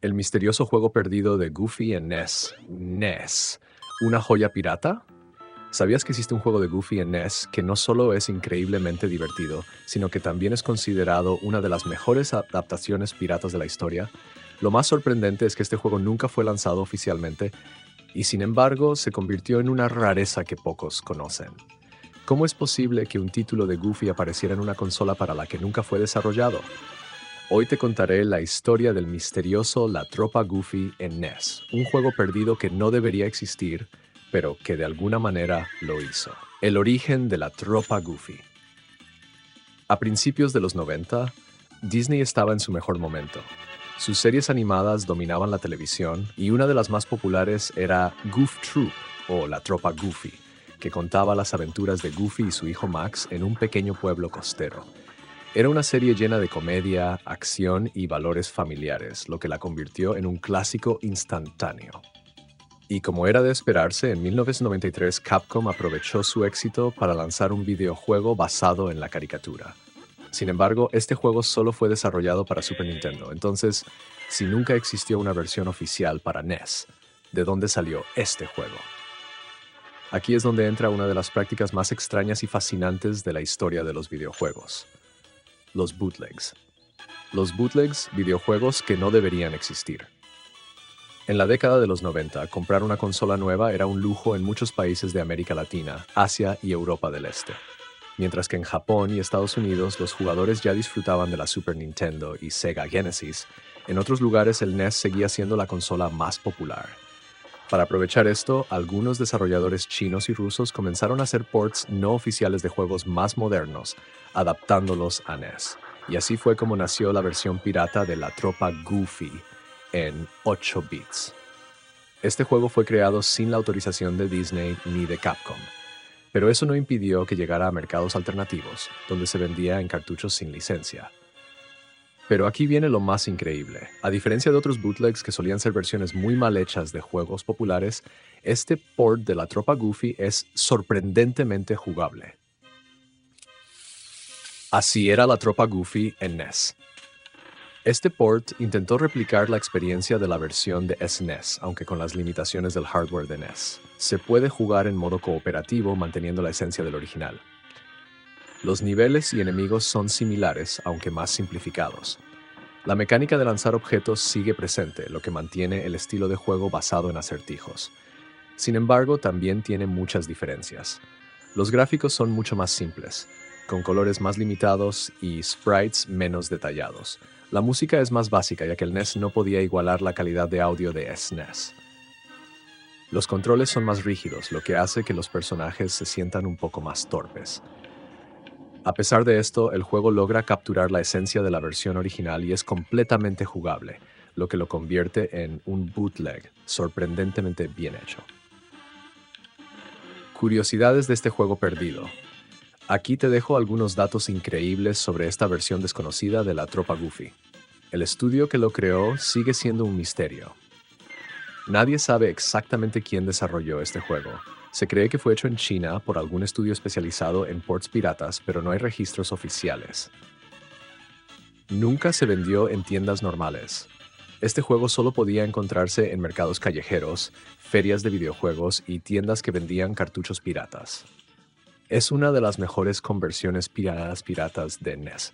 El misterioso juego perdido de Goofy en NES. NES. ¿Una joya pirata? ¿Sabías que existe un juego de Goofy en NES que no solo es increíblemente divertido, sino que también es considerado una de las mejores adaptaciones piratas de la historia? Lo más sorprendente es que este juego nunca fue lanzado oficialmente y sin embargo se convirtió en una rareza que pocos conocen. ¿Cómo es posible que un título de Goofy apareciera en una consola para la que nunca fue desarrollado? Hoy te contaré la historia del misterioso La Tropa Goofy en NES, un juego perdido que no debería existir, pero que de alguna manera lo hizo. El origen de La Tropa Goofy. A principios de los 90, Disney estaba en su mejor momento. Sus series animadas dominaban la televisión y una de las más populares era Goof Troop o La Tropa Goofy, que contaba las aventuras de Goofy y su hijo Max en un pequeño pueblo costero. Era una serie llena de comedia, acción y valores familiares, lo que la convirtió en un clásico instantáneo. Y como era de esperarse, en 1993 Capcom aprovechó su éxito para lanzar un videojuego basado en la caricatura. Sin embargo, este juego solo fue desarrollado para Super Nintendo, entonces, si nunca existió una versión oficial para NES, ¿de dónde salió este juego? Aquí es donde entra una de las prácticas más extrañas y fascinantes de la historia de los videojuegos: los bootlegs. Los bootlegs, videojuegos que no deberían existir. En la década de los 90, comprar una consola nueva era un lujo en muchos países de América Latina, Asia y Europa del Este. Mientras que en Japón y Estados Unidos los jugadores ya disfrutaban de la Super Nintendo y Sega Genesis, en otros lugares el NES seguía siendo la consola más popular. Para aprovechar esto, algunos desarrolladores chinos y rusos comenzaron a hacer ports no oficiales de juegos más modernos, adaptándolos a NES. Y así fue como nació la versión pirata de La Tropa Goofy en 8 bits. Este juego fue creado sin la autorización de Disney ni de Capcom, pero eso no impidió que llegara a mercados alternativos, donde se vendía en cartuchos sin licencia. Pero aquí viene lo más increíble. A diferencia de otros bootlegs que solían ser versiones muy mal hechas de juegos populares, este port de La Tropa Goofy es sorprendentemente jugable. Así era La Tropa Goofy en NES. Este port intentó replicar la experiencia de la versión de SNES, aunque con las limitaciones del hardware de NES. Se puede jugar en modo cooperativo manteniendo la esencia del original. Los niveles y enemigos son similares, aunque más simplificados. La mecánica de lanzar objetos sigue presente, lo que mantiene el estilo de juego basado en acertijos. Sin embargo, también tiene muchas diferencias. Los gráficos son mucho más simples, con colores más limitados y sprites menos detallados. La música es más básica, ya que el NES no podía igualar la calidad de audio de SNES. Los controles son más rígidos, lo que hace que los personajes se sientan un poco más torpes. A pesar de esto, el juego logra capturar la esencia de la versión original y es completamente jugable, lo que lo convierte en un bootleg sorprendentemente bien hecho. Curiosidades de este juego perdido. Aquí te dejo algunos datos increíbles sobre esta versión desconocida de La Tropa Goofy. El estudio que lo creó sigue siendo un misterio. Nadie sabe exactamente quién desarrolló este juego. Se cree que fue hecho en China por algún estudio especializado en ports piratas, pero no hay registros oficiales. Nunca se vendió en tiendas normales. Este juego solo podía encontrarse en mercados callejeros, ferias de videojuegos y tiendas que vendían cartuchos piratas. Es una de las mejores conversiones piratas de NES.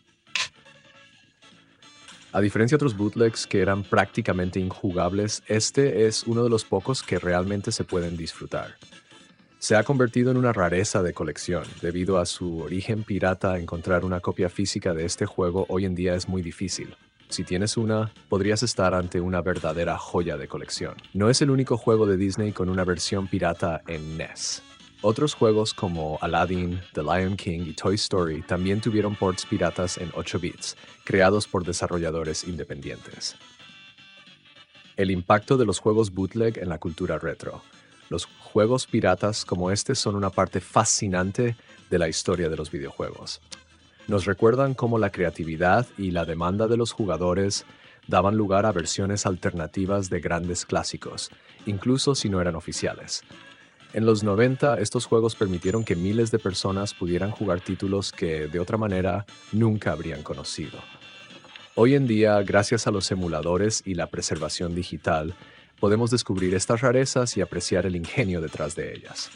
A diferencia de otros bootlegs que eran prácticamente injugables, este es uno de los pocos que realmente se pueden disfrutar. Se ha convertido en una rareza de colección. Debido a su origen pirata, encontrar una copia física de este juego hoy en día es muy difícil. Si tienes una, podrías estar ante una verdadera joya de colección. No es el único juego de Disney con una versión pirata en NES. Otros juegos como Aladdin, The Lion King y Toy Story también tuvieron ports piratas en 8 bits, creados por desarrolladores independientes. El impacto de los juegos bootleg en la cultura retro. Los juegos piratas como este son una parte fascinante de la historia de los videojuegos. Nos recuerdan cómo la creatividad y la demanda de los jugadores daban lugar a versiones alternativas de grandes clásicos, incluso si no eran oficiales. En los 90, estos juegos permitieron que miles de personas pudieran jugar títulos que, de otra manera, nunca habrían conocido. Hoy en día, gracias a los emuladores y la preservación digital, podemos descubrir estas rarezas y apreciar el ingenio detrás de ellas.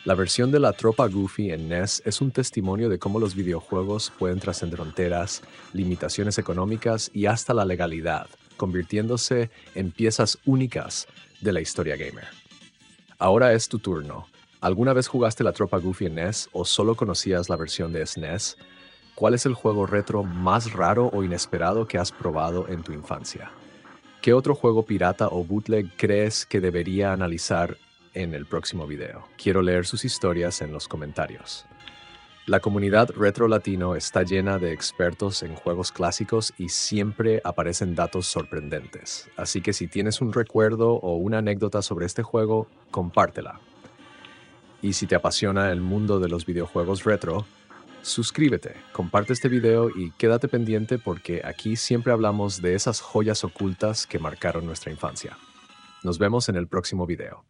La versión de la Tropa Goofy en NES es un testimonio de cómo los videojuegos pueden trascender fronteras, limitaciones económicas y hasta la legalidad, convirtiéndose en piezas únicas de la historia gamer. Ahora es tu turno. ¿Alguna vez jugaste la Tropa Goofy en NES o solo conocías la versión de SNES? ¿Cuál es el juego retro más raro o inesperado que has probado en tu infancia? ¿Qué otro juego pirata o bootleg crees que debería analizar en el próximo video? Quiero leer sus historias en los comentarios. La comunidad Retro Latino está llena de expertos en juegos clásicos y siempre aparecen datos sorprendentes. Así que si tienes un recuerdo o una anécdota sobre este juego, compártela. Y si te apasiona el mundo de los videojuegos retro, suscríbete, comparte este video y quédate pendiente porque aquí siempre hablamos de esas joyas ocultas que marcaron nuestra infancia. Nos vemos en el próximo video.